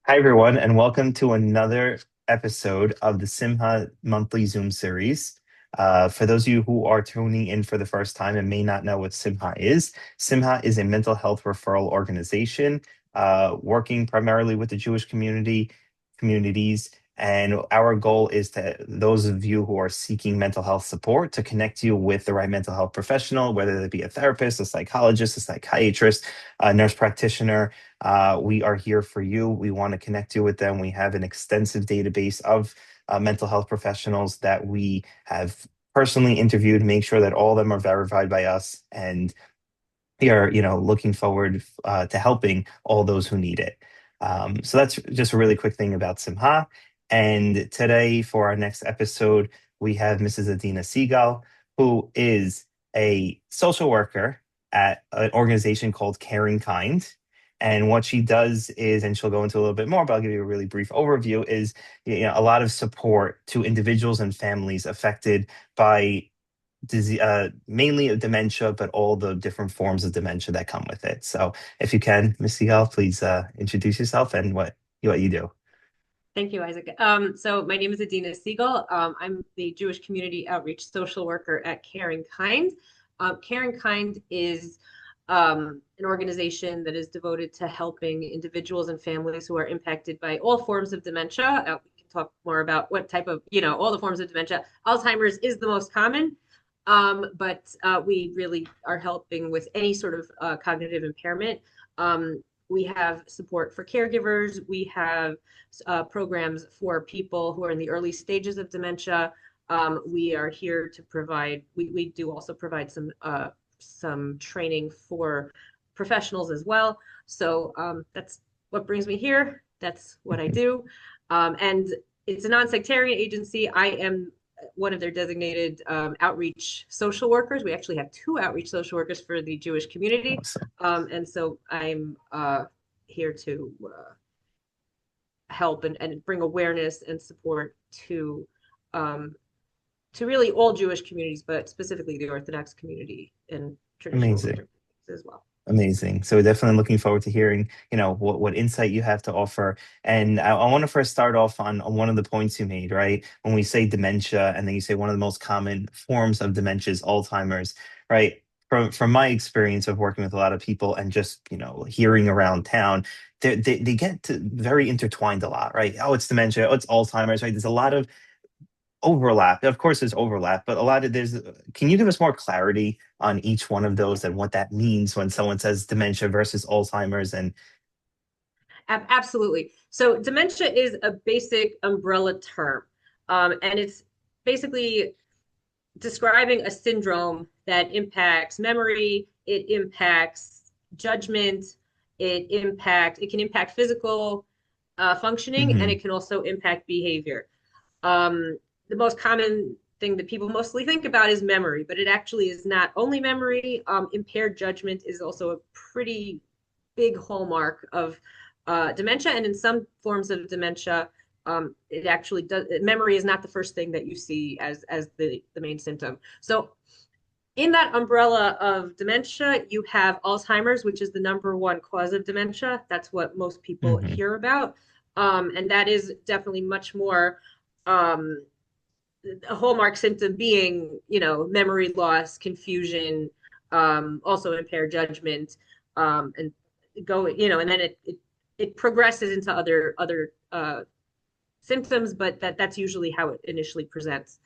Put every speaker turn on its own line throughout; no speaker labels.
Hi, everyone, and welcome to another episode of the SIMHA monthly Zoom series. For those of you who are tuning in for the first time and may not know what SIMHA is a mental health referral organization working primarily with the Jewish communities. And our goal is to those of you who are seeking mental health support to connect you with the right mental health professional, whether it be a therapist, a psychologist, a psychiatrist, a nurse practitioner. We are here for you. We want to connect you with them. We have an extensive database of mental health professionals that we have personally interviewed, make sure that all of them are verified by us, and we are, looking forward to helping all those who need it. So that's just a really quick thing about Simha. And today, for our next episode, we have Mrs. Adina Segal, who is a social worker at an organization called Caring Kind. And what she does is, and she'll go into a little bit more, but I'll give you a really brief overview, is a lot of support to individuals and families affected by disease, mainly of dementia, but all the different forms of dementia that come with it. So if you can, Ms. Segal, please introduce yourself and what you do.
Thank you, Isaac. So my name is Adina Segal. I'm the Jewish Community Outreach Social Worker at Caring Kind. Caring Kind is an organization that is devoted to helping individuals and families who are impacted by all forms of dementia. We can talk more about what type of, all the forms of dementia. Alzheimer's is the most common, but we really are helping with any sort of cognitive impairment. We have support for caregivers. We have programs for people who are in the early stages of dementia. We are here to provide, we do also provide some training for professionals as well. So that's what brings me here. That's what I do. And it's a non-sectarian agency. I am one of their designated outreach social workers. We actually have two outreach social workers for the Jewish community.
Awesome.
And so I'm here to help and bring awareness and support to really all Jewish communities, but specifically the Orthodox community and traditional
Amazing.
Lutheran as well.
Amazing. So we're definitely looking forward to hearing, what insight you have to offer. And I want to first start off on one of the points you made, right? When we say dementia, and then you say one of the most common forms of dementia is Alzheimer's, right? From my experience of working with a lot of people and just, hearing around town, they get very intertwined a lot, right? Oh, it's dementia. Oh, it's Alzheimer's, right? There's a lot of overlap. Of course, there's overlap, but a lot of there's. Can you give us more clarity on each one of those and what that means when someone says dementia versus Alzheimer's? And
Absolutely. So dementia is a basic umbrella term, and it's basically describing a syndrome that impacts memory, it impacts judgment, it can impact physical functioning, and
hmm
it can also impact behavior. The most common thing that people mostly think about is memory, but it actually is not only memory. Impaired judgment is also a pretty big hallmark of dementia, and in some forms of dementia, it actually does. Memory is not the first thing that you see as the main symptom. So in that umbrella of dementia, you have Alzheimer's, which is the number one cause of dementia. That's what most people
hmm
hear about. And that is definitely much more um, a hallmark symptom being, memory loss, confusion, also impaired judgment, and and then it progresses into other symptoms, but that's usually how it initially presents.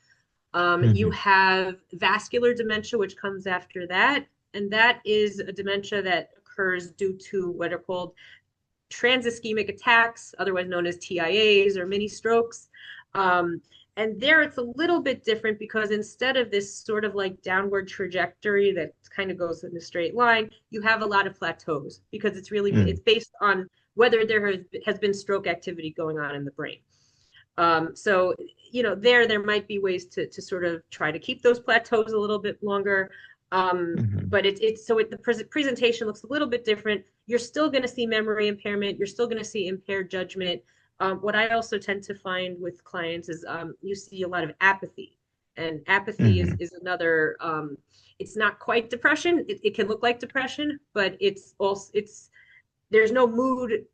You
hmm
have vascular dementia, which comes after that, and that is a dementia that occurs due to what are called transischemic attacks, otherwise known as TIAs or mini strokes. Um, and there it's a little bit different because instead of this sort of like downward trajectory that kind of goes in a straight line, you have a lot of plateaus because it's based on whether has been stroke activity going on in the brain. So, there might be ways to sort of try to keep those plateaus a little bit longer.
hmm
But the presentation looks a little bit different. You're still going to see memory impairment. You're still going to see impaired judgment. What I also tend to find with clients is you see a lot of apathy, and apathy is
hmm
is another. It's not quite depression. It can look like depression, but it's also there's no mood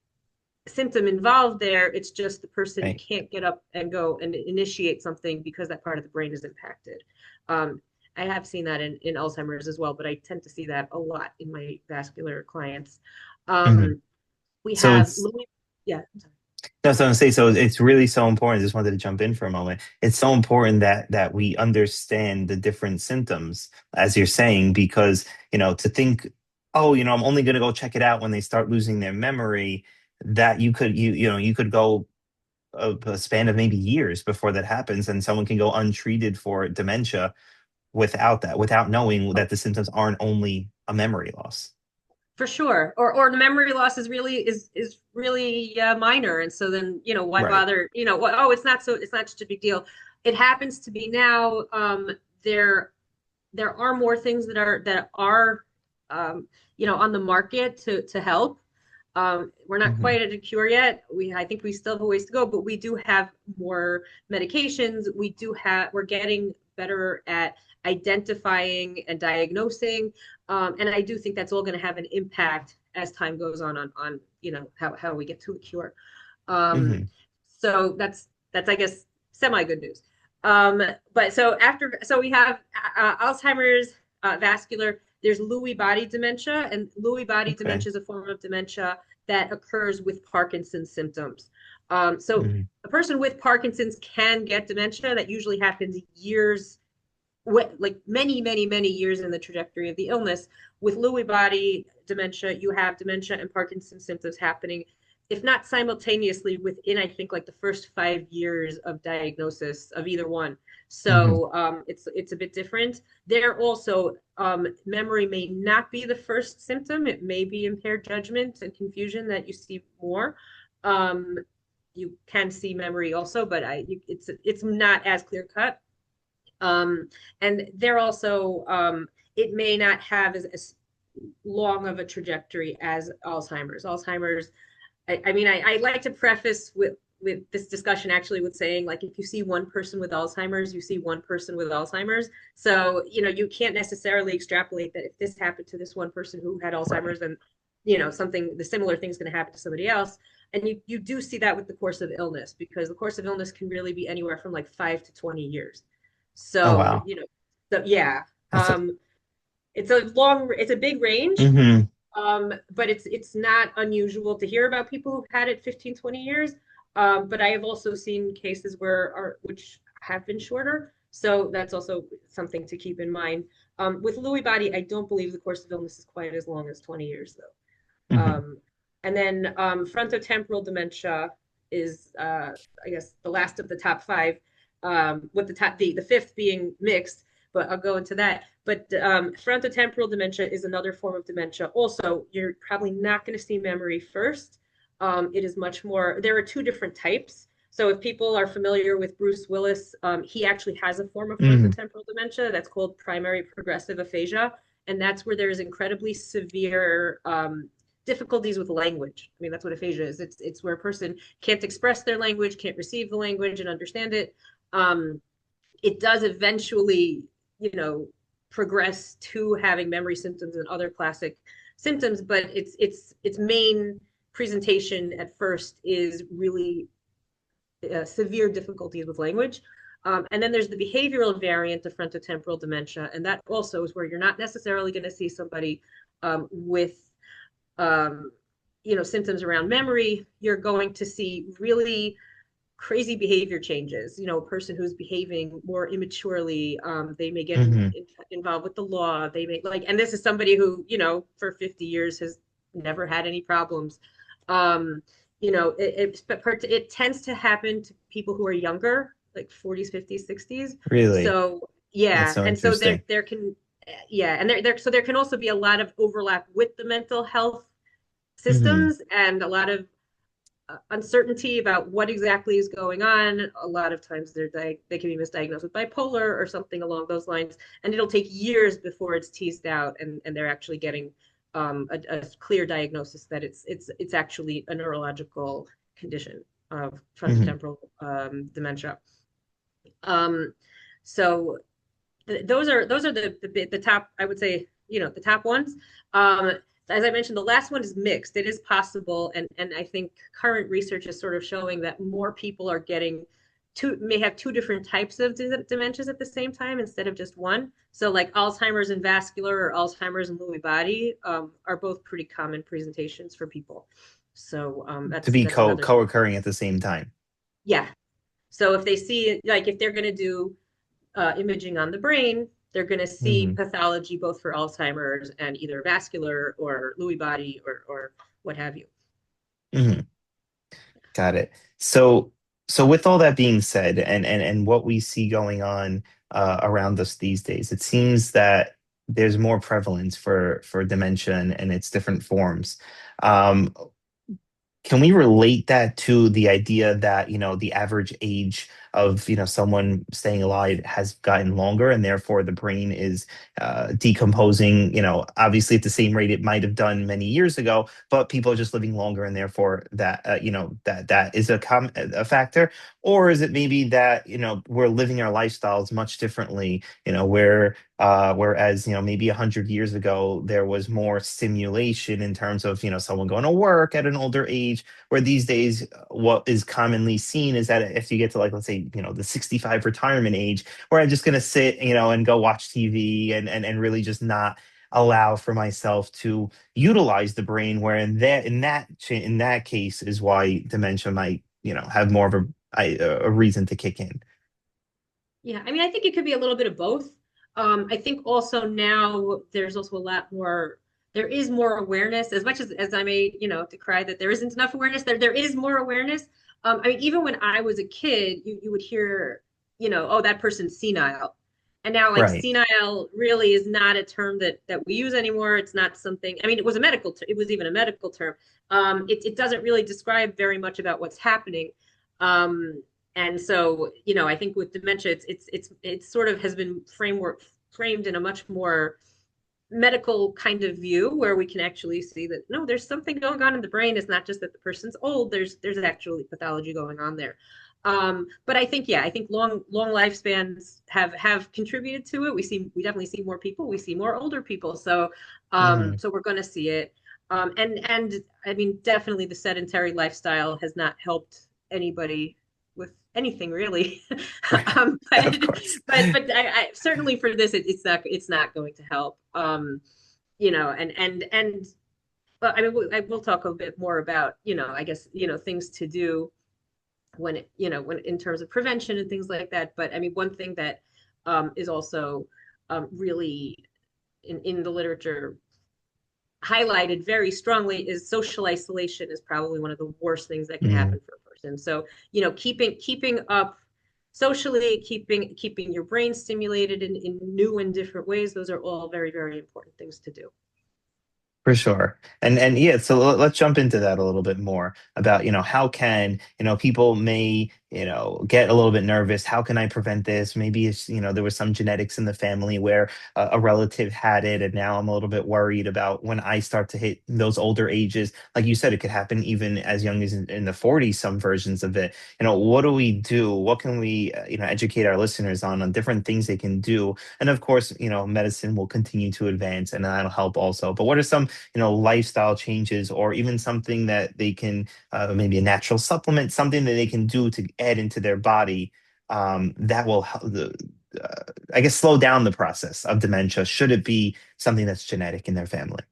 symptom involved there. It's just the person
Right.
can't get up and go and initiate something because that part of the brain is impacted. Um, I have seen that in Alzheimer's as well, but I tend to see that a lot in my vascular clients.
Hmm.
Um, we
So
have
it's
Louis, yeah,
that's what I'm saying. So it's really so important. I just wanted to jump in for a moment. It's so important that we understand the different symptoms, as you're saying, because to think, oh, I'm only going to go check it out when they start losing their memory. That you could go a span of maybe years before that happens, and someone can go untreated for dementia without knowing that the symptoms aren't only a memory loss.
for sure. Or the memory loss is really minor, and so then why
Right.
bother? Oh, it's not such a big deal. It happens to be now. There there are more things that are um, on the market to help. We're not
Hmm.
quite at a cure yet. I think we still have a ways to go, but we do have more medications. We're getting better at identifying and diagnosing. And I do think that's all going to have an impact as time goes on how we get to a cure. Um,
Hmm.
so that's I guess semi good news. Um, but so we have Alzheimer's, vascular. There's Lewy body dementia, and Lewy body
Okay.
dementia is a form of dementia that occurs with Parkinson's symptoms. So
Hmm.
a person with Parkinson's can get dementia. That usually happens years, like many years in the trajectory of the illness. With Lewy body dementia, you have dementia and Parkinson's symptoms happening, if not simultaneously, within I think like the first 5 years of diagnosis of either one.
Hmm.
So it's a bit different. There also, memory may not be the first symptom. It may be impaired judgment and confusion that you see more. Um, you can see memory also, but it's not as clear cut. Um, and they're also, it may not have as long of a trajectory as Alzheimer's. Alzheimer's, I mean, I like to preface with this discussion actually with saying, like, if you see one person with Alzheimer's, you see one person with Alzheimer's. So, you can't necessarily extrapolate that if this happened to this one person who had
Right.
Alzheimer's, then, the similar thing is going to happen to somebody else. And you do see that with the course of illness, because the course of illness can really be anywhere from like 5 to 20 years.
Oh
So,
wow.
so yeah,
That's a.
it's a big range.
Hmm.
But it's not unusual to hear about people who've had it 15, 20 years. But I have also seen cases which have been shorter. So that's also something to keep in mind. With Lewy body, I don't believe the course of illness is quite as long as 20 years, though.
Hmm.
And then frontotemporal dementia is, I guess, the last of the top five, with the fifth being mixed, but I'll go into that. But frontotemporal dementia is another form of dementia. Also, you're probably not going to see memory first. It is much more, there are two different types. So if people are familiar with Bruce Willis, he actually has a form of
Hmm.
frontotemporal dementia that's called primary progressive aphasia. And that's where there's incredibly severe difficulties with language. I mean, that's what aphasia is. It's where a person can't express their language, can't receive the language and understand it. Um, it does eventually, you know, progress to having memory symptoms and other classic symptoms, but its main presentation at first is really severe difficulties with language. And then there's the behavioral variant of frontotemporal dementia, and that also is where you're not necessarily going to see somebody with um, symptoms around memory. You're going to see really crazy behavior changes. A person who's behaving more immaturely, they may get
Hmm.
involved with the law. They may and this is somebody who, for 50 years has never had any problems. Um, it tends to happen to people who are younger, like 40s, 50s, 60s.
Really?
So
That's
yeah,
so
and so
interesting.
there can, yeah, and there can also be a lot of overlap with the mental health
Hmm.
systems and a lot of uncertainty about what exactly is going on. A lot of times they can be misdiagnosed with bipolar or something along those lines, and it'll take years before it's teased out and they're actually getting a clear diagnosis that it's actually a neurological condition of
Hmm.
frontotemporal dementia. Um, so those are the top, I would say, the top ones. as I mentioned, the last one is mixed. It is possible, and I think current research is sort of showing that more people are getting two, may have two different types of dementias at the same time instead of just one. So like Alzheimer's and vascular or Alzheimer's and Lewy body are both pretty common presentations for people. So
To be
that's another thing.
co-occurring at the same time.
Yeah. So if they see, like, if they're going to do imaging on the brain, they're going to see
Hmm.
pathology both for Alzheimer's and either vascular or Lewy body or what have you.
Hmm. Got it. So, so with all that being said, and what we see going on around us these days, it seems that there's more prevalence for dementia and its different forms. Um, can we relate that to the idea that, the average age of, someone staying alive has gotten longer and therefore the brain is decomposing, obviously at the same rate it might have done many years ago, but people are just living longer and therefore that, that is a factor? Or is it maybe that, we're living our lifestyles much differently, where whereas, maybe 100 years ago, there was more stimulation in terms of, someone going to work at an older age, where these days, what is commonly seen is that if you get to, like, let's say, the 65 retirement age, where I'm just going to sit, and go watch TV and really just not allow for myself to utilize the brain, where in that case is why dementia might, have more of a reason to kick in.
Yeah, I mean, I think it could be a little bit of both. I think also now there's also a lot more, there is more awareness, as much as I may, decry that there isn't enough awareness, there is more awareness. I mean, even when I was a kid, you would hear, oh, that person's senile. And now like
Right.
senile really is not a term that we use anymore. It's not something, I mean, it was a it was even a medical term. It doesn't really describe very much about what's happening. Um, and so, I think with dementia, it's sort of has been framed in a much more medical kind of view where we can actually see that no, there's something going on in the brain. It's not just that the person's old. There's actually pathology going on there. But I think, yeah, I think long lifespans have contributed to it. We definitely see more people. We see more older people. So
Hmm.
so we're going to see it. And I mean, definitely the sedentary lifestyle has not helped anybody with anything really.
Right.
um,
Of
but
course.
but I certainly for this it's not going to help. And but I mean I will talk a bit more about I guess things to do when when in terms of prevention and things like that. But I mean one thing that is also really in the literature highlighted very strongly is social isolation is probably one of the worst things that can
Mm,
happen for a person. So, keeping up socially, keeping your brain stimulated in new and different ways, those are all very, very important things to do.
for sure. And yeah, so let's jump into that a little bit more about, how can, people may, get a little bit nervous. How can I prevent this? Maybe it's, there was some genetics in the family where a relative had it, and now I'm a little bit worried about when I start to hit those older ages. Like you said, it could happen even as young as in the 40s, some versions of it. What do we do? What can we, educate our listeners on different things they can do? And of course, medicine will continue to advance and that'll help also. But what are some, lifestyle changes, or even something that they can, maybe a natural supplement, something that they can do to add into their body, that will help I guess, slow down the process of dementia, should it be something that's genetic in their family?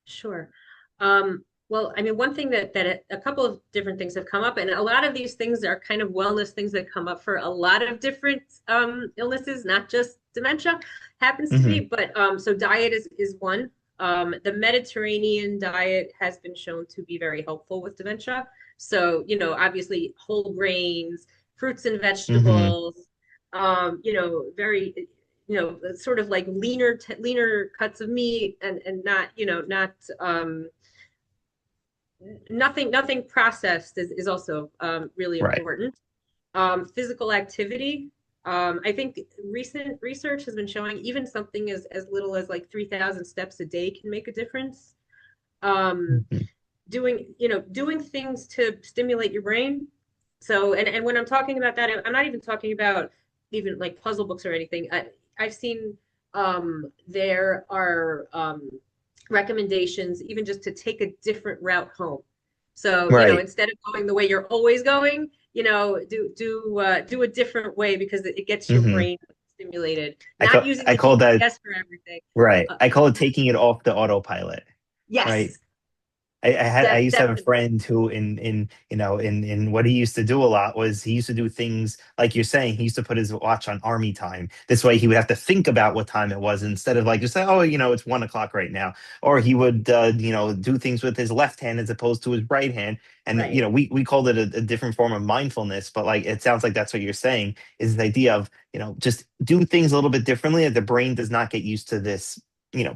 Sure. Well, I mean, one thing that a couple of different things have come up, and a lot of these things are kind of wellness things that come up for a lot of different illnesses, not just dementia, happens to be.
Hmm.
But so diet is one. The Mediterranean diet has been shown to be very helpful with dementia. So, obviously whole grains, fruits and
Hmm.
vegetables, very sort of like leaner cuts of meat and not not nothing processed is also really
Right.
important. Physical activity. I think recent research has been showing even something as little as like 3,000 steps a day can make a difference. Um,
Hmm.
doing things to stimulate your brain. So, and when I'm talking about that, I'm not even talking about even like puzzle books or anything. I've seen there are recommendations, even just to take a different route home. So,
Right.
instead of going the way you're always going, do a different way because it gets your
Hmm.
brain stimulated.
I
Not
call
using
I
the
call that
GPS for everything.
right.
Uh,
I call it taking it off the autopilot. Right.
yes,
I used to have a
definitely.
friend who in what he used to do a lot was he used to do things like you're saying. He used to put his watch on army time. This way he would have to think about what time it was instead of like just say, oh, it's 1 o'clock right now. Or he would do things with his left hand as opposed to his right hand. And
Right.
we called it a different form of mindfulness, but like it sounds like that's what you're saying is the idea of just do things a little bit differently. That the brain does not get used to this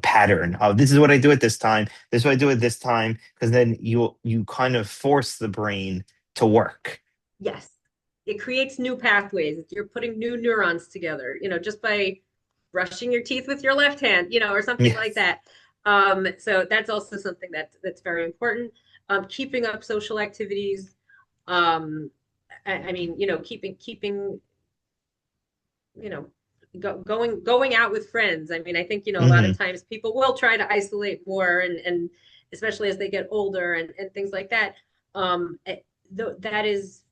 pattern of this is what I do at this time, this is what I do at this time, because then you kind of force the brain to work.
Yes. It creates new pathways. You're putting new neurons together, just by brushing your teeth with your left hand, or something like
Yes.
that. So that's also something that's very important. Keeping up social activities. I mean, keeping, you know, going out with friends. I mean, I think, a lot of
Hmm.
times people will try to isolate more and especially as they get older and things like that. That is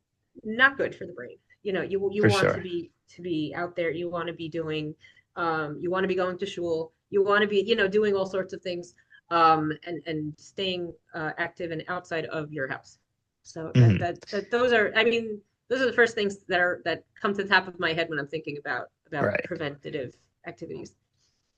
not good for the brain. You
For
want
sure.
to be out there. You want to be doing, you want to be going to school. You want to be, doing all sorts of things, and staying active and outside of your house. So
Hmm.
those are, I mean, those are the first things that come to the top of my head when I'm thinking about
Right.
preventative activities.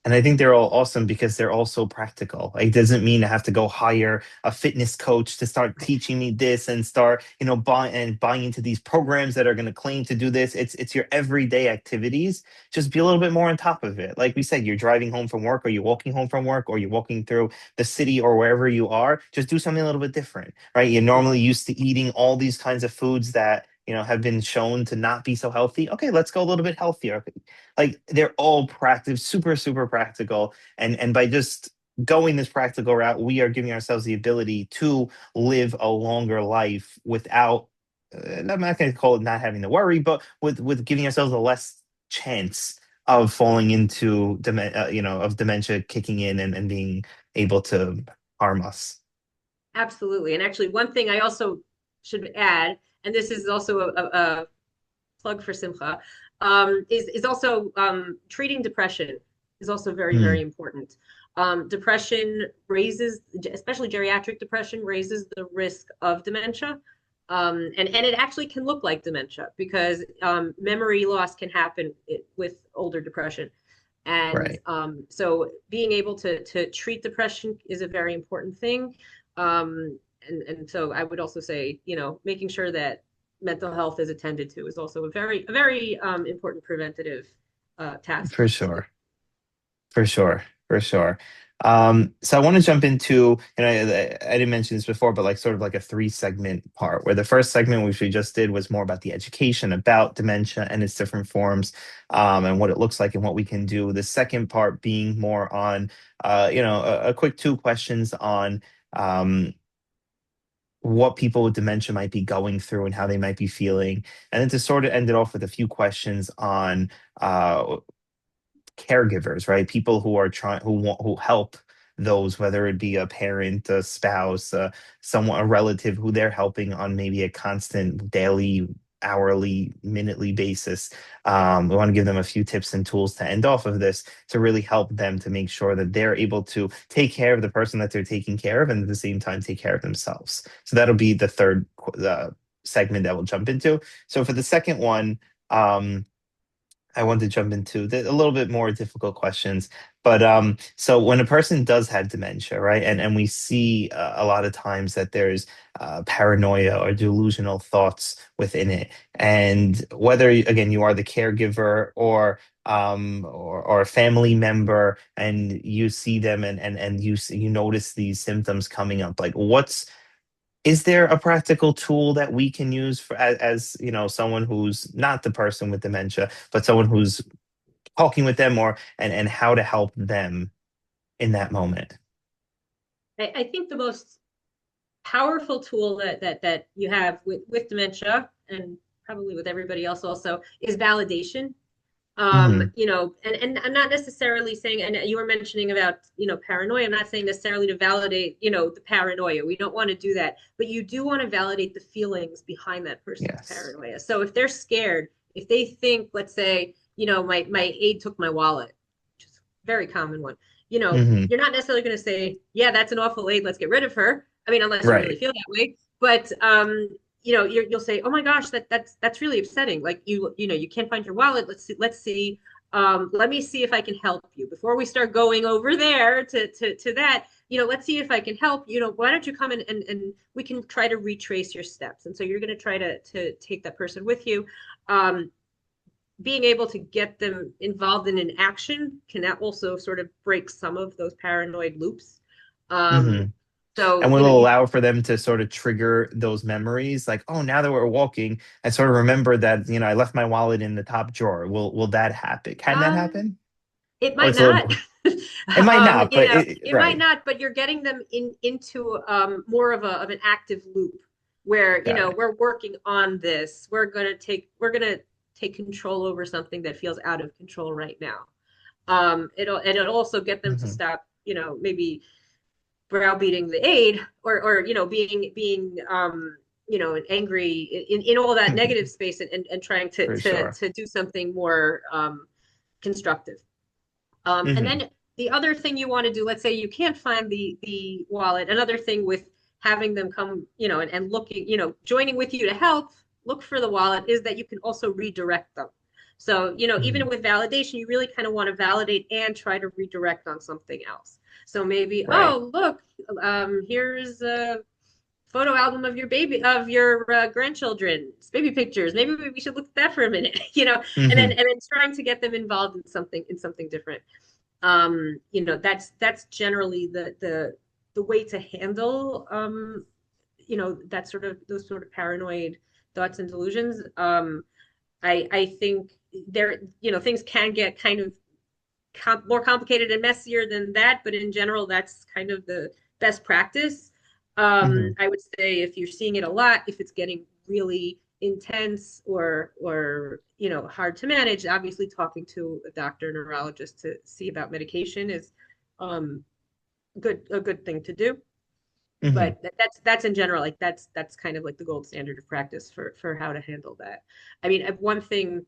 And I think they're all awesome because they're all so practical. Like, it doesn't mean I have to go hire a fitness coach to start teaching me this and start, buying into these programs that are going to claim to do this. It's your everyday activities. Just be a little bit more on top of it. Like we said, you're driving home from work, or you're walking home from work, or you're walking through the city or wherever you are. Just do something a little bit different, right? You're
Yes,
normally used to eating all these kinds of foods that have been shown to not be so healthy. Okay, let's go a little bit healthier. Like they're all practice, super, super practical. And by just going this practical route, we are giving ourselves the ability to live a longer life without, I'm not going to call it not having to worry, but with giving ourselves a less chance of falling into of dementia kicking in and being able to harm us.
absolutely. And actually, one thing I also should add, and this is also a plug for Simcha, is also treating depression is also very, very
Mm,
important. Depression raises, especially geriatric depression, raises the risk of dementia. And it actually can look like dementia because memory loss can happen with older depression. And
right.
so being able to treat depression is a very important thing. And so I would also say, making sure that mental health is attended to is also a very important preventative task
For
to do.
sure. For sure, for sure. So I want to jump into, and I didn't mention this before, but like sort of like a three-segment part where the first segment, which we just did, was more about the education about dementia and its different forms, and what it looks like and what we can do. The second part being more on, a quick two questions on what people with dementia might be going through and how they might be feeling, and then to sort of end it off with a few questions on caregivers, right? People who are trying who help those, whether it be a parent, a spouse, someone, a relative who they're helping on maybe a constant daily, hourly, minutely basis. We want to give them a few tips and tools to end off of this to really help them to make sure that they're able to take care of the person that they're taking care of and at the same time take care of themselves. So that'll be the third segment that we'll jump into. So for the second one, I want to jump into a little bit more difficult questions. But so when a person does have dementia, right, and we see a lot of times that there's paranoia or delusional thoughts within it, and whether again you are the caregiver or a family member, and you see them and you notice these symptoms coming up, like is there a practical tool that we can use for as someone who's not the person with dementia, but someone who's talking with them or and how to help them in that moment?
I think the most powerful tool that you have with dementia and probably with everybody else also is validation.
Hmm.
And I'm not necessarily saying, and you were mentioning about, paranoia. I'm not saying necessarily to validate, the paranoia. We don't want to do that, but you do want to validate the feelings behind that person's
Yes.
paranoia. So if they're scared, if they think, let's say, my aide took my wallet, which is a very common one,
Hmm.
you're not necessarily going to say, yeah, that's an awful aide. Let's get rid of her. I mean, unless you really
Right.
feel that way. But you'll say, oh my gosh, that's really upsetting. Like you can't find your wallet. Let's see. Let me see if I can help you before we start going over there to that. Let's see if I can help. Why don't you come and we can try to retrace your steps. And so you're going to try to take that person with you. Um, Being able to get them involved in an action can also sort of break some of those paranoid loops.
Hmm.
Um, so,
And will allow for them to sort of trigger those memories, like, oh, now that we're walking, I sort of remember that, I left my wallet in the top drawer. Will that happen? Can that
um,
happen?
it
Or
might
it's a little,
not.
it might not, but
It might
right.
not, but you're getting them into more of an active loop where,
Got it.
we're working on this. We're gonna take control over something that feels out of control right now. It'll also get them to
Hmm.
stop, maybe browbeating the aide or being angry in all that negative space and trying to
For
to
sure.
to do something more constructive. And
Hmm.
then the other thing you want to do, let's say you can't find the wallet. Another thing with having them come, and looking, joining with you to help look for the wallet is that you can also redirect them. So, even
Hmm.
with validation, you really kind of want to validate and try to redirect on something else. So maybe,
Right.
oh, look, here's a photo album of your grandchildren's baby pictures. Maybe we should look at that for a minute, and then
Hmm.
and then trying to get them involved in something different. That's generally the way to handle that sort of those sort of paranoid thoughts and delusions. I think things can get kind of more complicated and messier than that, but in general, that's kind of the best practice.
Hmm.
I would say if you're seeing it a lot, if it's getting really intense or hard to manage, obviously talking to a doctor, neurologist to see about medication is um, a good thing to do.
Hmm.
But that's in general, like that's kind of like the gold standard of practice for how to handle that. I mean, one thing,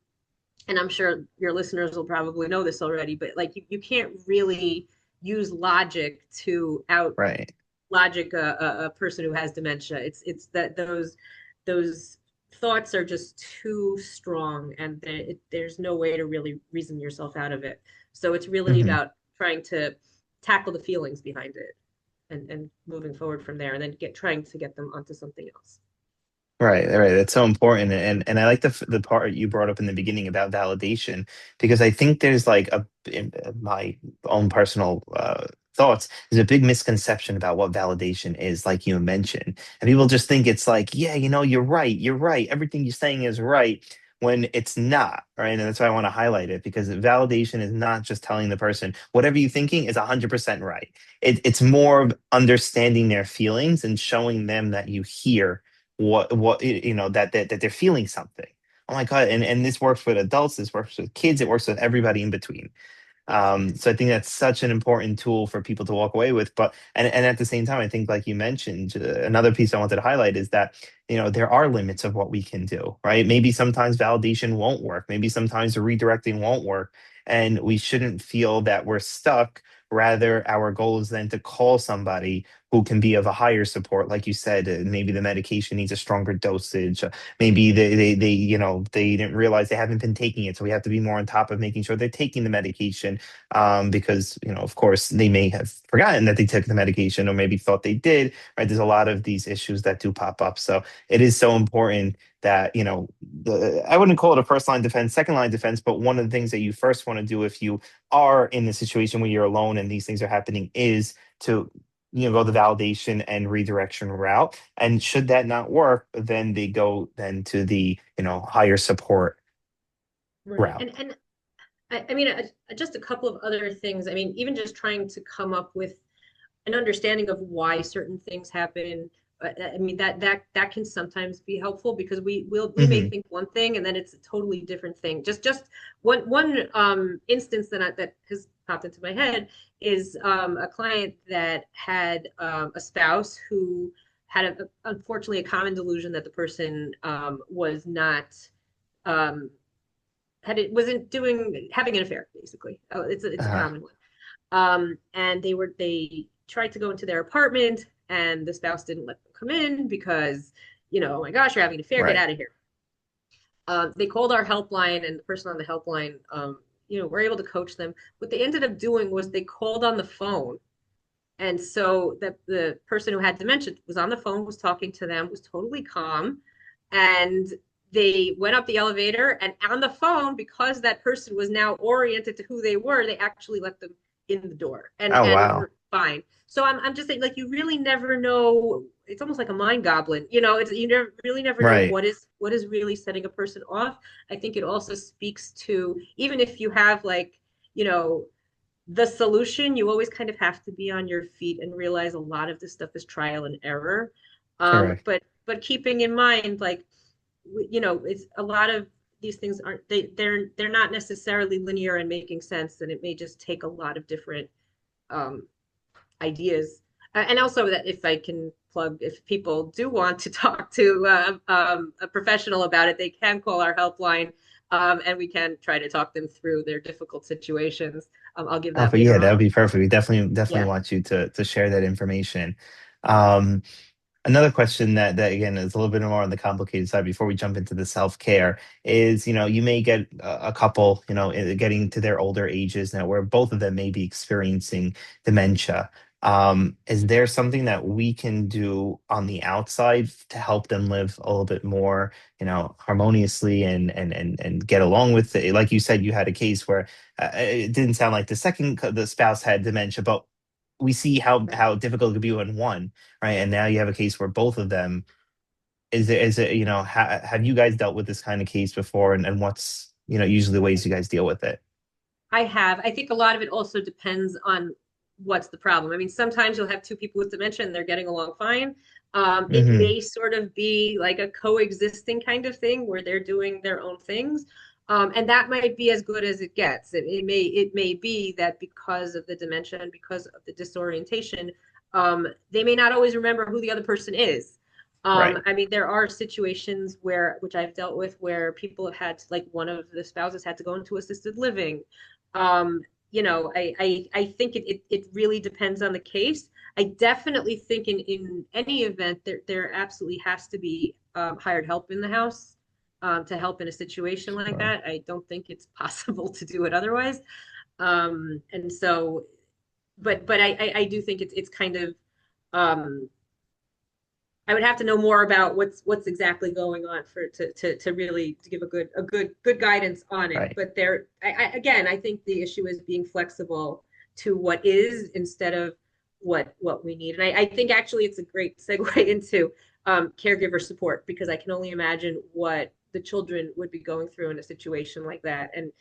and I'm sure your listeners will probably know this already, but like you can't really use logic to out
Right.
logic a person who has dementia. It's that those thoughts are just too strong, and there's no way to really reason yourself out of it. So it's really
Hmm.
about trying to tackle the feelings behind it and moving forward from there, and then trying to get them onto something else.
Right, right. That's so important, and I like the part you brought up in the beginning about validation, because I think there's like in my own personal thoughts, there's a big misconception about what validation is, like you mentioned, and people just think it's like, yeah, you're right, everything you're saying is right, when it's not, right? And that's why I want to highlight it, because validation is not just telling the person whatever you're thinking is 100% right. It's more of understanding their feelings and showing them that you hear what that they're feeling something. Oh my God. And this works with adults, this works with kids, it works with everybody in between.
Yes.
So I think that's such an important tool for people to walk away with. But and at the same time, I think, like you mentioned, another piece I wanted to highlight is that there are limits of what we can do, right? Maybe sometimes validation won't work. Maybe sometimes the redirecting won't work, and we shouldn't feel that we're stuck. Rather, our goal is then to call somebody who can be of a higher support, like you said. Maybe the medication needs a stronger dosage. Maybe they didn't realize they haven't been taking it, so we have to be more on top of making sure they're taking the medication, because of course they may have forgotten that they took the medication, or maybe thought they did, right? There's a lot of these issues that do pop up, so it is so important that I wouldn't call it a first line defense, second line defense, but one of the things that you first want to do if you are in the situation where you're alone and these things are happening is to go the validation and redirection route. And should that not work, then they go then to the higher support
Right.
route.
And I mean, just a couple of other things. I mean, even just trying to come up with an understanding of why certain things happen. I mean that can sometimes be helpful because we may
Hmm.
think one thing and then it's a totally different thing. Just one instance that has popped into my head is a client that had a spouse who had unfortunately a common delusion that the person was not um, had it wasn't doing having an affair basically. It's a
Uh,
common one. And they tried to go into their apartment and the spouse didn't let them come in because, oh my gosh, you're having an affair, get
right.
out of here. They called our helpline and the person on the helpline, were able to coach them. What they ended up doing was they called on the phone. And so the person who had dementia was on the phone, was talking to them, was totally calm. And they went up the elevator and on the phone, because that person was now oriented to who they were, they actually let them in the door
Oh,
and
wow.
were fine. So I'm just saying, like, you really never know. It's almost like a mind goblin, it's you never really never know
Right.
what is really setting a person off. I think it also speaks to, even if you have like, you know, the solution, you always kind of have to be on your feet and realize a lot of this stuff is trial and error.
Correct.
But keeping in mind, like, it's a lot of these things aren't they're not necessarily linear and making sense, and it may just take a lot of different um, ideas. And also that if I can plug, if people do want to talk to a professional about it, they can call our helpline, and we can try to talk them through their difficult situations. I'll give
Oh,
that
but yeah,
later
that would
on.
be perfect. We definitely
Yeah.
want you to share that information. Um, Another question that again is a little bit more on the complicated side before we jump into the self-care is, you may get a couple, getting to their older ages now where both of them may be experiencing dementia. Is there something that we can do on the outside to help them live a little bit more, harmoniously and get along with it? Like you said, you had a case where it didn't sound like the spouse had dementia, but we see
Right.
how difficult it could be when one, right? And now you have a case where both of them is it, have you guys dealt with this kind of case before, and what's, usually the ways you guys deal with it?
I have. I think a lot of it also depends on what's the problem. I mean, sometimes you'll have two people with dementia and they're getting along fine. It
Hmm.
may sort of be like a coexisting kind of thing where they're doing their own things. And that might be as good as it gets. It may be that because of the dementia and because of the disorientation, they may not always remember who the other person is.
Right.
I mean, there are situations which I've dealt with, where people have had, like, one of the spouses had to go into assisted living. I think it really depends on the case. I definitely think in any event there absolutely has to be hired help in the house to help in a situation like
Sure.
that. I don't think it's possible to do it otherwise. And so, but I do think it's kind of um, I would have to know more about what's exactly going on for to really to give a good guidance on it.
Right.
But again, I think the issue is being flexible to what is instead of what we need. And I think actually it's a great segue into caregiver support, because I can only imagine what the children would be going through in a situation like that. And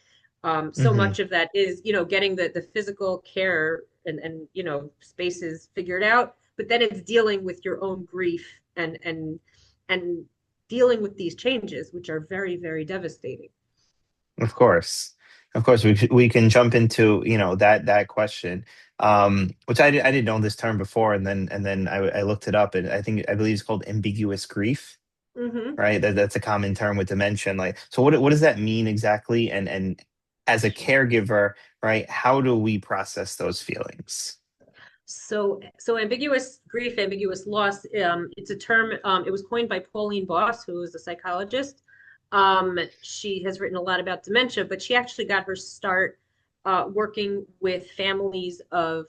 so
Hmm.
much of that is, getting the physical care and spaces figured out, but then it's dealing with your own grief and dealing with these changes, which are very, very devastating.
Of course. Of course, we can jump into, that question, which I didn't know this term before, and then I looked it up, and I believe it's called ambiguous grief,
Mm-hmm.
right? That's a common term with dementia. Like, so what does that mean exactly? And as a
Sure.
caregiver, right, how do we process those feelings?
So ambiguous grief, ambiguous loss. It's a term. It was coined by Pauline Boss, who is a psychologist. She has written a lot about dementia, but she actually got her start working with families of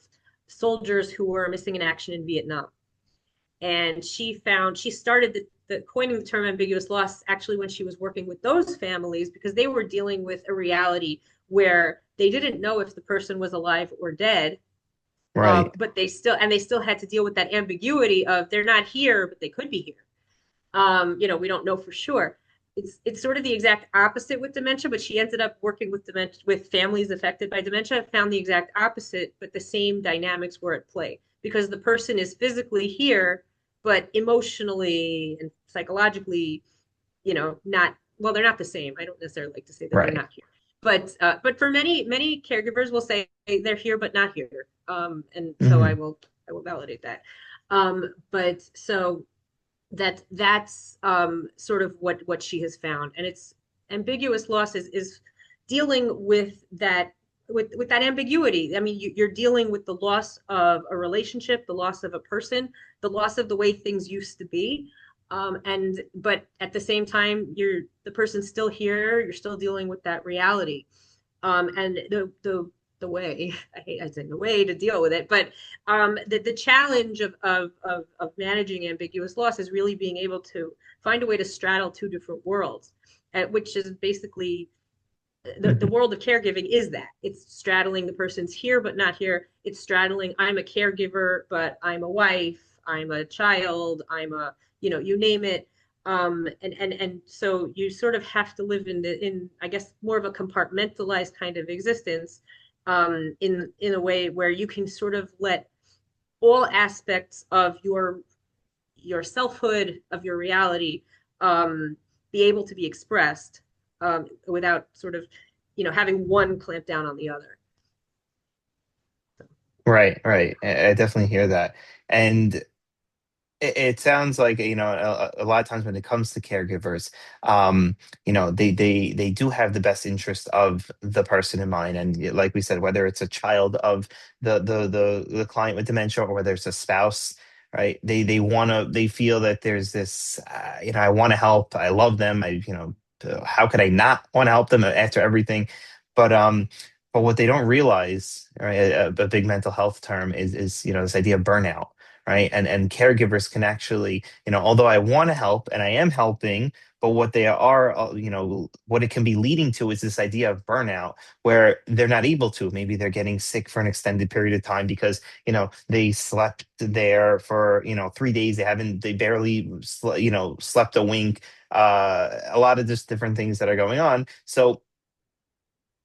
soldiers who were missing in action in Vietnam. And she started the coining the term ambiguous loss actually when she was working with those families, because they were dealing with a reality where they didn't know if the person was alive or dead.
Right.
But they still had to deal with that ambiguity of they're not here, but they could be here. We don't know for sure. It's sort of the exact opposite with dementia, but she ended up working with dementia with families affected by dementia, found the exact opposite, but the same dynamics were at play, because the person is physically here, but emotionally and psychologically, not, well, they're not the same. I don't necessarily like to say that they're
Right.
not here, but for many caregivers will say they're here but not here. And so
Hmm.
I will validate that. But so that's sort of what she has found, and it's ambiguous loss is dealing with that, with that ambiguity. I mean, you're dealing with the loss of a relationship, the loss of a person, the loss of the way things used to be. And but at the same time, the person's still here, you're still dealing with that reality. And the way, I'd say the way to deal with it, but the challenge of managing ambiguous loss is really being able to find a way to straddle two different worlds, which is basically the
Hmm.
world of caregiving is that it's straddling the person's here but not here. It's straddling, I'm a caregiver, but I'm a wife, I'm a child, I'm a, you name it. And so you sort of have to live in I guess more of a compartmentalized kind of existence, in a way where you can sort of let all aspects of your selfhood, of your reality, be able to be expressed, without sort of, having one clamp down on the other.
Right, right. I definitely hear that. And it sounds like, a lot of times when it comes to caregivers, they do have the best interest of the person in mind. And like we said, whether it's a child of the client with dementia, or whether it's a spouse, right? They feel that there's this, I want to help. I love them. How could I not want to help them after everything? But what they don't realize, right, a big mental health term is this idea of burnout, right? And caregivers can actually, although I want to help and I am helping, but what they are, what it can be leading to is this idea of burnout, where they're not able to. Maybe they're getting sick for an extended period of time because, they slept there for, 3 days. They barely, slept a wink. A lot of just different things that are going on. So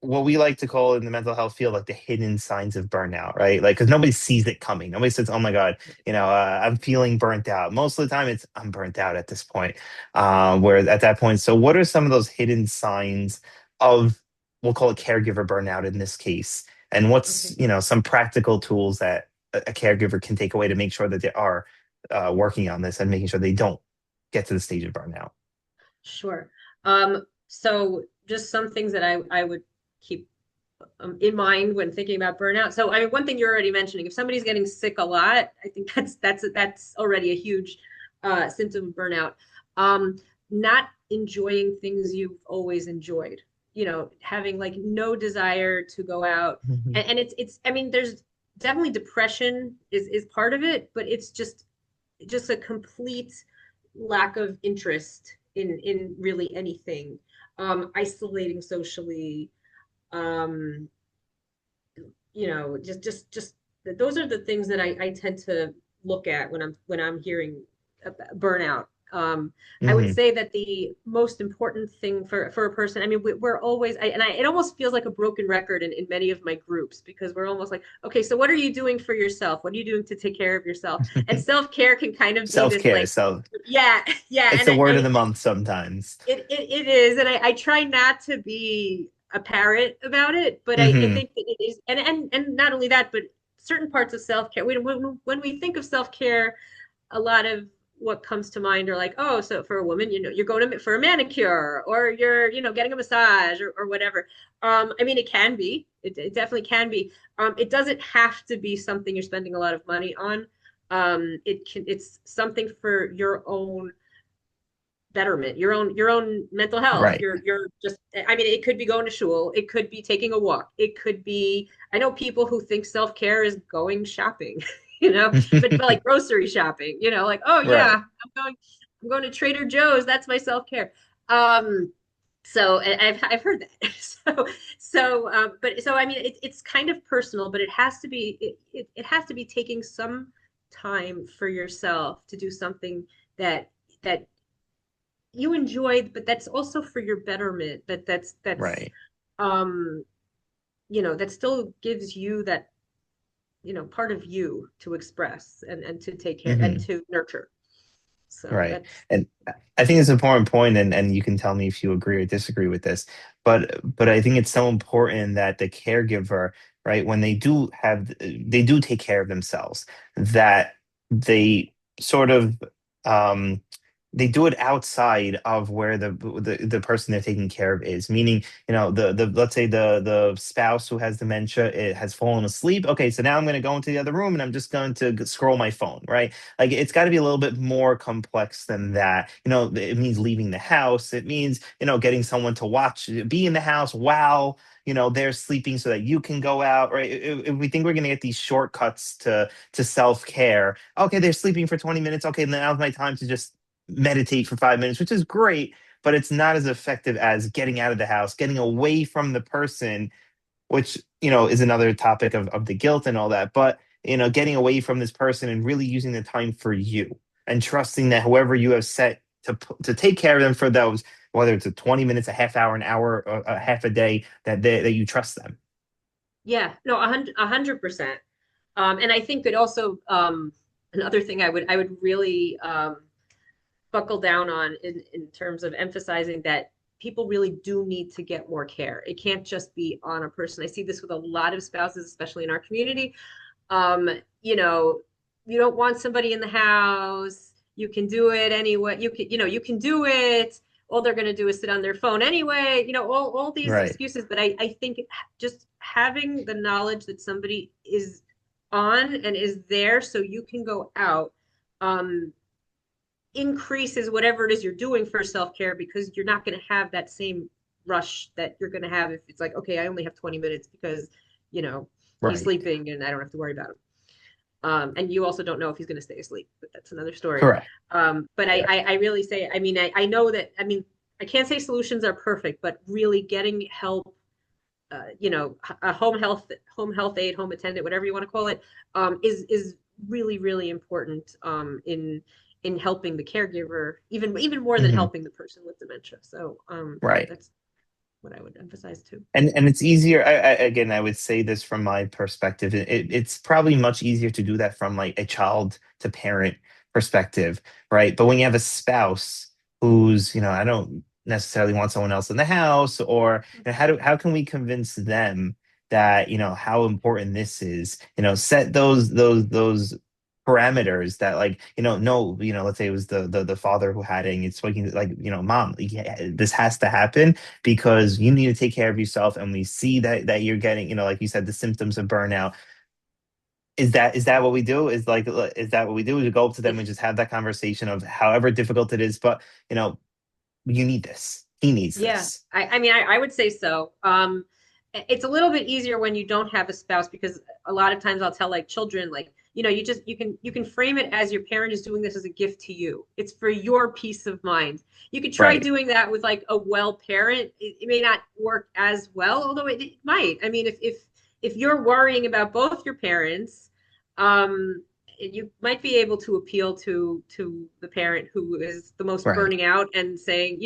what we like to call in the mental health field, like the hidden signs of burnout, right? Like, because nobody sees it coming. Nobody says, "Oh my God, I'm feeling burnt out." Most of the time, it's I'm burnt out at this point. Where at that point, so what are some of those hidden signs of, we'll call it caregiver burnout in this case, and what's
Okay,
some practical tools that a caregiver can take away to make sure that they are working on this and making sure they don't get to the stage of burnout.
sure. So just some things that I would keep, in mind when thinking about burnout. So, I mean, one thing you're already mentioning, if somebody's getting sick a lot, I think that's already a huge symptom of burnout. Um, Not enjoying things you've always enjoyed, having like no desire to go out,
Mhm.
and it's. I mean, there's definitely depression is part of it, but it's just a complete lack of interest in really anything. Isolating socially, um just those are the things that I tend to look at when I'm hearing about burnout. I would
Mhm.
say that the most important thing for a person, I mean, we're always, it almost feels like a broken record in many of my groups, because we're almost like, okay, so what are you doing for yourself? What are you doing to take care of yourself? And self-care can kind of be this
Self-care.
like,
So
yeah, yeah,
it's
and
the word of the month sometimes.
it is, and I try not to be a parrot about it, but I
Hmm.
think that it is, and not only that, but certain parts of self care. When we think of self care, a lot of what comes to mind are like, oh, so for a woman, you're going to for a manicure, or you're, getting a massage, or whatever. I mean, it can be, it definitely can be. It doesn't have to be something you're spending a lot of money on. It's something for your own betterment, your own mental health.
Right.
You're just, I mean, it could be going to shul, it could be taking a walk, it could be, I know people who think self-care is going shopping, but like grocery shopping, like, oh yeah,
Right.
I'm going to Trader Joe's, that's my self-care. So I've heard that. But so I mean, it's kind of personal, but it has to be taking some time for yourself to do something that you enjoyed, but that's also for your betterment. That's
Right.
um that still gives you that, part of you to express and to take care and
Hmm.
to nurture. So
Right.
that's
And I think it's an important point, and you can tell me if you agree or disagree with this. But I think it's so important that the caregiver, right, when they do take care of themselves, that they sort of they do it outside of where the person they're taking care of is. Meaning, the let's say the spouse who has dementia, it has fallen asleep. Okay, so now I'm going to go into the other room and I'm just going to scroll my phone, right? Like it's got to be a little bit more complex than that. It means leaving the house. It means, getting someone to be in the house while, they're sleeping so that you can go out, right? If we think we're going to get these shortcuts to self-care, okay, they're sleeping for 20 minutes. Okay, now's my time to just meditate for 5 minutes, which is great, but it's not as effective as getting out of the house, getting away from the person, which is another topic of the guilt and all that. But getting away from this person and really using the time for you and trusting that whoever you have set to take care of them for those, whether it's a 20 minutes, a half hour, an hour, or a half a day, that you trust them.
yeah, no, 100%. And I think it also another thing I would really buckle down on in terms of emphasizing that people really do need to get more care. It can't just be on a person. I see this with a lot of spouses, especially in our community. Um, you know, you don't want somebody in the house. You can do it anyway. You can do it. All they're going to do is sit on their phone anyway. All these
Right.
excuses. But I think just having the knowledge that somebody is on and is there so you can go out um, increases whatever it is you're doing for self-care because you're not going to have that same rush that you're going to have if it's like, okay, I only have 20 minutes because, you know, he's
Right.
sleeping and I don't have to worry about him. And you also don't know if he's going to stay asleep, but that's another story.
Correct.
But I,
Yeah.
I, I really say, I mean, I know that, I mean, I can't say solutions are perfect, but really getting help, a home health aide, home attendant, whatever you want to call it, is really, really important in helping the caregiver, even more than
Hmm.
helping the person with dementia. So
Right.
that's what I would emphasize too.
And it's easier. Again, I would say this from my perspective. It's probably much easier to do that from like a child to parent perspective, right? But when you have a spouse who's, I don't necessarily want someone else in the house, or how can we convince them that, how important this is? Set those parameters that, like, no, let's say it was the father who had it, and it's speaking like, mom, yeah, this has to happen because you need to take care of yourself, and we see that you're getting, like you said, the symptoms of burnout. Is that what we do? Is that what we do? We go up to them and
If
just have that conversation of however difficult it is, but you know you need this, he needs
Yeah,
this.
I mean, I would say so. It's a little bit easier when you don't have a spouse because a lot of times I'll tell like children, like, you can frame it as your parent is doing this as a gift to you. It's for your peace of mind. You could try
Right.
doing that with like a well parent. It may not work as well, although it might. I mean, if you're worrying about both your parents, you might be able to appeal to the parent who is the most
Right.
burning out and saying,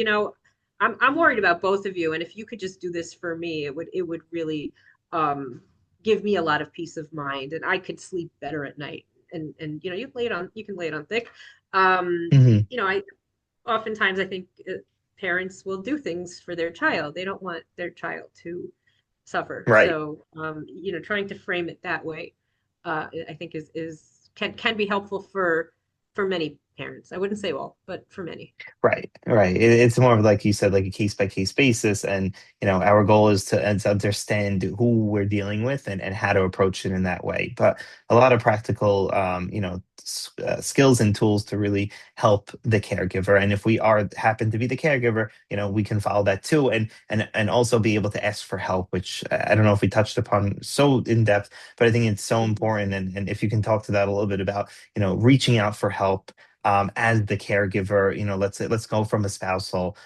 I'm worried about both of you, and if you could just do this for me, it would really um, give me a lot of peace of mind, and I could sleep better at night. And you can lay it on thick.
Hmm.
I oftentimes I think parents will do things for their child. They don't want their child to suffer.
Right.
So trying to frame it that way, I think is can be helpful for many parents. I wouldn't say all, but for many.
Right, right. It's more of, like you said, like a case by case basis, and our goal is to understand who we're dealing with, and how to approach it in that way. But a lot of practical, skills and tools to really help the caregiver. And if we happen to be the caregiver, we can follow that too, and also be able to ask for help, which I don't know if we touched upon so in depth, but I think it's so
Mhm.
important. And if you can talk to that a little bit about, reaching out for help as the caregiver. Let's go from a spousal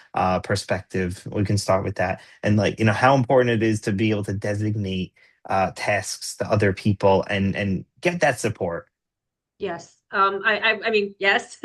perspective. We can start with that, and, like, how important it is to be able to designate tasks to other people, and get that support.
Yes. I mean, yes.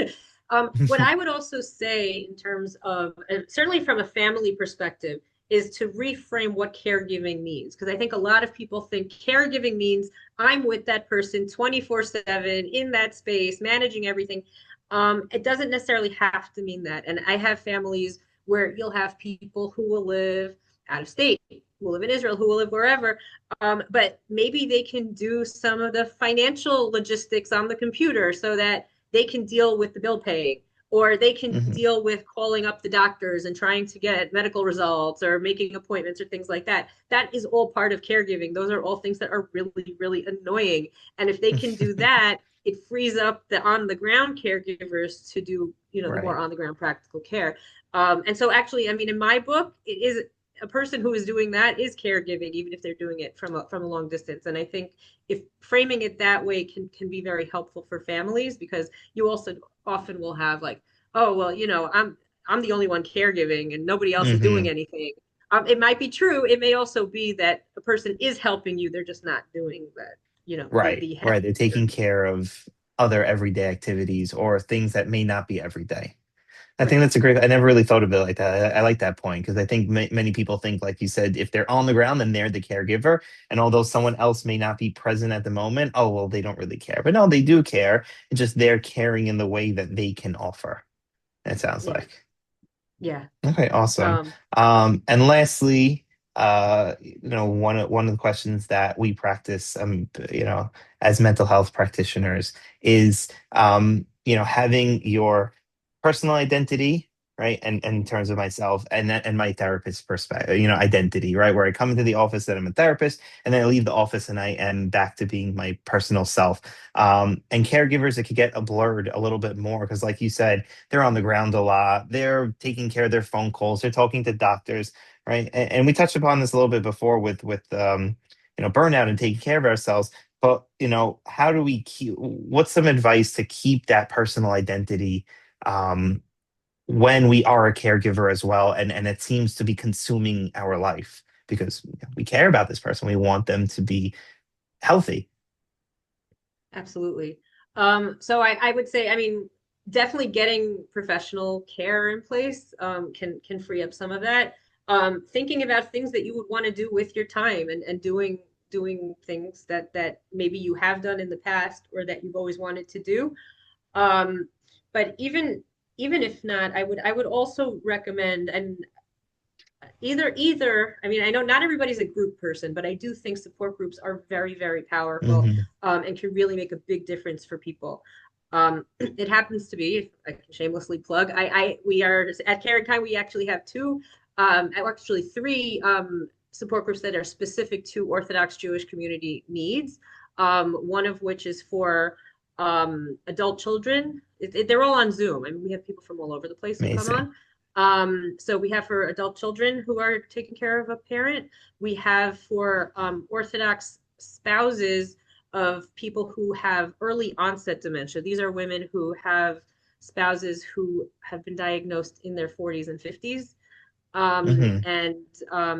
What I would also say in terms of, certainly from a family perspective, is to reframe what caregiving means. Because I think a lot of people think caregiving means I'm with that person 24/7 in that space, managing everything. It doesn't necessarily have to mean that. And I have families where you'll have people who will live out of state, who will live in Israel, who will live wherever. But maybe they can do some of the financial logistics on the computer so that they can deal with the bill paying, or they can
Hmm.
deal with calling up the doctors and trying to get medical results or making appointments or things like that. That is all part of caregiving. Those are all things that are really, really annoying. And if they can do that, it frees up the on the ground caregivers to do, the more
Right.
on the ground practical care. And so actually, I mean, in my book, it is a person who is doing that is caregiving, even if they're doing it from a long distance. And I think if framing it that way can be very helpful for families, because you also often will have like, oh well, I'm the only one caregiving and nobody else is doing
Hmm.
anything. It might be true. It may also be that a person is helping you. They're just not doing that,
Right.
the
Right. They're
heavy
taking
lifting.
care of other everyday activities or things that may not be every day. I think
Right.
that's a great. I never really thought of it like that. I like that point because I think many people think, like you said, if they're on the ground, then they're the caregiver. And although someone else may not be present at the moment, oh, well, they don't really care. But no, they do care. It's just they're caring in the way that they can offer, it sounds
Yeah.
like.
Yeah.
Okay, awesome.
Um,
And lastly, one of the questions that we practice, as mental health practitioners is, having your personal identity, right? And in terms of myself and my therapist perspective, identity, right? Where I come into the office that I'm a therapist, and then I leave the office and I am back to being my personal self. And caregivers, it could get blurred a little bit more because, like you said, they're on the ground a lot. They're taking care of their phone calls. They're talking to doctors, right? And we touched upon this a little bit before with burnout and taking care of ourselves. But how do we keep? What's some advice to keep that personal identity um, when we are a caregiver as well, and it seems to be consuming our life because we care about this person. We want them to be healthy.
Absolutely. So I would say, I mean, definitely getting professional care in place can free up some of that. Thinking about things that you would want to do with your time and doing things that maybe you have done in the past or that you've always wanted to do. Um, but even if not, I would also recommend, and either I mean, I know not everybody's a group person, but I do think support groups are very, very powerful,
Hmm.
and can really make a big difference for people. It happens to be, if I can shamelessly plug, we are at Care and Kind, we actually have two, actually three, support groups that are specific to Orthodox Jewish community needs. One of which is for adult children. They're all on Zoom. I mean, we have people from all over the place who come
Amazing.
on. So we have for adult children who are taking care of a parent. We have for Orthodox spouses of people who have early onset dementia. These are women who have spouses who have been diagnosed in their 40s and 50s. Um,
Hmm.
and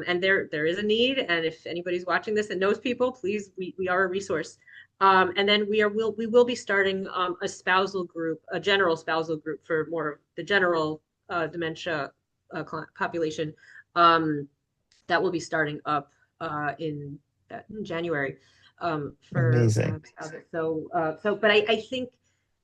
and there is a need. And if anybody's watching this and knows people, please, we are a resource. And then we will be starting a spousal group, a general spousal group for more of the general dementia population, um, that will be starting up in January, for
Amazing.
spouses. But I think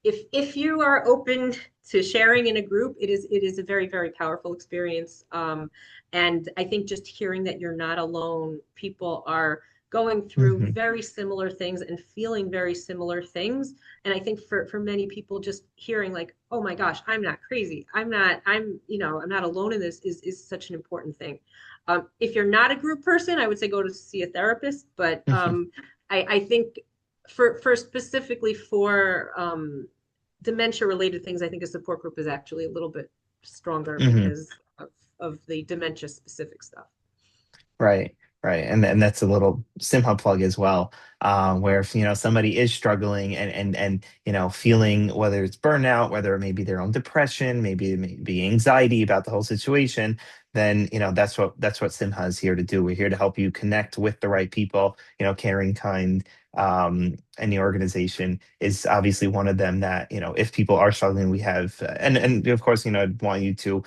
if you are open to sharing in a group, it is a very, very powerful experience. And I think just hearing that you're not alone, people are going through
Hmm.
very similar things and feeling very similar things. And I think for many people, just hearing like, oh my gosh, I'm not crazy. I'm not alone in this is such an important thing. If you're not a group person, I would say go to see a therapist. But I think for specifically for dementia related things, I think a support group is actually a little bit stronger
Hmm.
because of the dementia specific stuff.
Right, right, and that's a little SIMHA plug as well, where if somebody is struggling and feeling whether it's burnout, whether it may be their own depression, maybe it may be anxiety about the whole situation, then that's what SIMHA is here to do. We're here to help you connect with the right people. Caring Kind, and the organization is obviously one of them that if people are struggling, we have and of course I'd want you to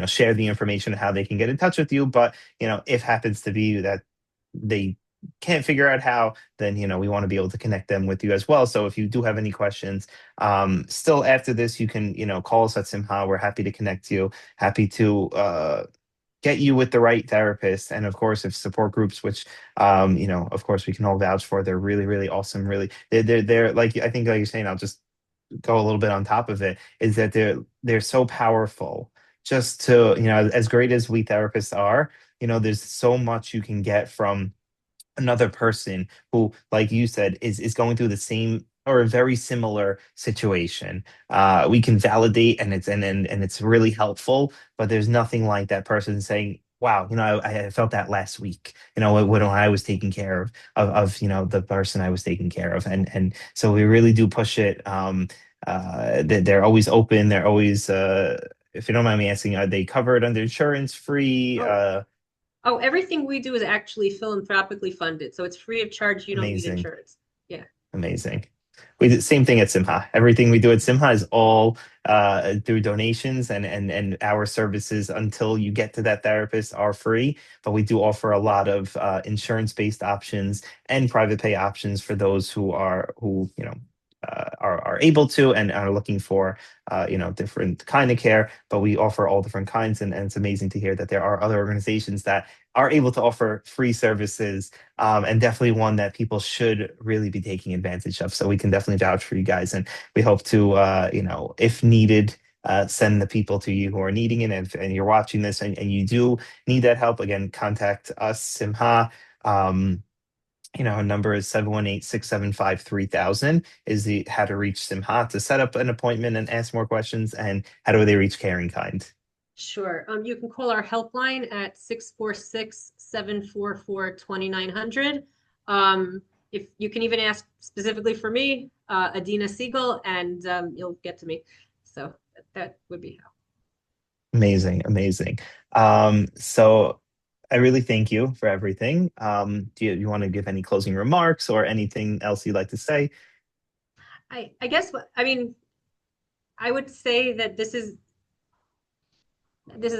share the information how they can get in touch with you, but if happens to be that they can't figure out how, then we want to be able to connect them with you as well. So if you do have any questions, still after this, you can call us at Simha. We're happy to connect you, happy to get you with the right therapist. And of course, if support groups, which of course we can all vouch for, they're really, really awesome. Really, they're like, I think, like you're saying, I'll just go a little bit on top of it, is that they're so powerful. Just to, as great as we therapists are, there's so much you can get from another person who, like you said, is going through the same or a very similar situation. We can validate, and it's really helpful, but there's nothing like that person saying, wow, I felt that last week, when I was taking care of the person I was taking care of. And so we really do push it. They're always open. They're always, if you don't mind me asking, are they covered under insurance, free?
Oh, oh, everything we do is actually philanthropically funded, so it's free of charge. You don't need
Amazing.
insurance. Yeah.
Amazing. We did same thing at Simha. Everything we do at Simha is all through donations, and our services until you get to that therapist are free. But we do offer a lot of insurance-based options and private pay options for those who are able to and are looking for different kind of care. But we offer all different kinds, and it's amazing to hear that there are other organizations that are able to offer free services, and definitely one that people should really be taking advantage of. So we can definitely vouch for you guys, and we hope to, if needed, send the people to you who are needing it. And you're watching this, and you do need that help, again, contact us, Simha. Our number is 718-675-3000 is the how to reach Simha to set up an appointment and ask more questions, and how do they reach Caring Kind.
Sure. You can call our helpline at 646-744-2900. If you can even ask specifically for me, Adina Segal, and you'll get to me. So that would be how.
Amazing, amazing. So I really thank you for everything. Do you want to give any closing remarks or anything else you'd like to say?
I guess I mean, I would say that this is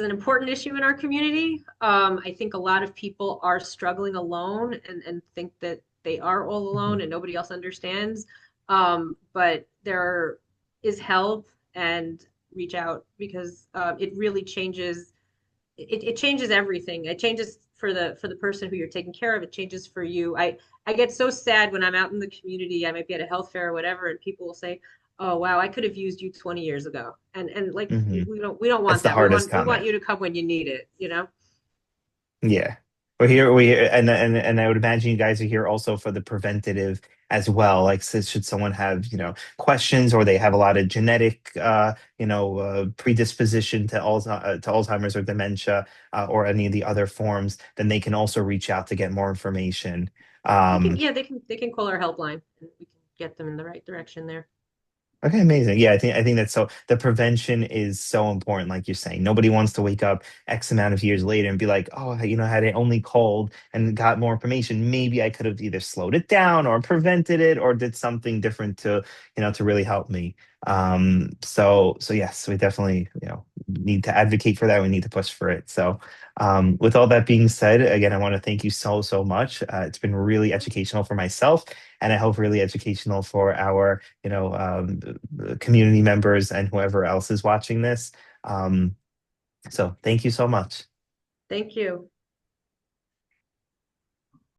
an important issue in our community. I think a lot of people are struggling alone and think that they are all
Mhm,
alone and nobody else understands. But there is help, and reach out because it really it changes everything. It changes for the person who you're taking care of. It changes for you. I get so sad when I'm out in the community. I might be at a health fair or whatever, and people will say, "Oh wow, I could have used you 20 years ago." And like
mhm.
we don't
That's
want
the
that. We
hardest
want we
comment.
want you to come when you need it, you know?
Yeah. We're here, and I would imagine you guys are here also for the preventative as well. Like, so should someone have, questions, or they have a lot of genetic, predisposition to Alzheimer's or dementia, or any of the other forms, then they can also reach out to get more information.
They can
Um,
yeah, they can call our helpline and we can get them in the right direction there.
Okay, amazing. Yeah, I think that's so the prevention is so important, like you're saying. Nobody wants to wake up X amount of years later and be like, oh, had I only called and got more information, maybe I could have either slowed it down or prevented it or did something different to really help me. So yes, we definitely, need to advocate for that. We need to push for it. So with all that being said, again, I want to thank you so, so much. It's been really educational for myself, and I hope really educational for our, community members and whoever else is watching this. So thank you so much.
Thank you.